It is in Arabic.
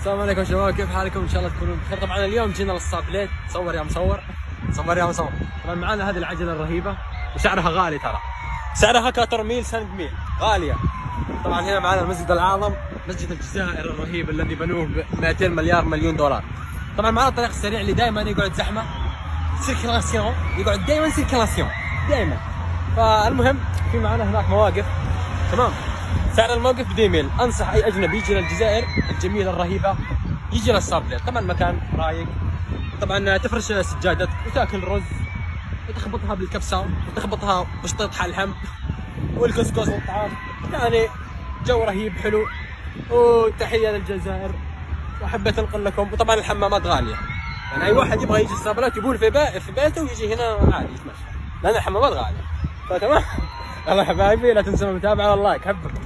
السلام عليكم شباب، كيف حالكم؟ ان شاء الله تكونون بخير. طبعا اليوم جينا للصابليت. صور يا مصور، صور يا مصور. طبعا معنا هذه العجله الرهيبه وسعرها غالي، ترى سعرها كاتر ميل سند ميل، غاليه. طبعا هنا معنا المسجد الاعظم، مسجد الجزائر الرهيب الذي بنوه ب 200 مليار مليون دولار. طبعا معنا الطريق السريع اللي دائما يقعد زحمه، سيركلاسيون، يقعد دائما سيركلاسيون دائما. فالمهم في معنا هناك مواقف، تمام. سعر الموقف ب 2 ميل. انصح اي اجنبي يجي للجزائر الجميله الرهيبه يجي للصابليت. طبعا مكان رايق، طبعا تفرش سجادتك وتاكل رز وتخبطها بالكبسه وتخبطها بشطيط حلحم والكسكس والطعام، يعني جو رهيب حلو. وتحيه للجزائر وحبيت انقل لكم. وطبعا الحمامات غاليه، يعني اي واحد يبغى يجي الصابلات يبول في بيته ويجي هنا عادي يتمشى، لان الحمامات غاليه. فتمام. يلا حبايبي لا تنسوا المتابعه واللايك، حبكم.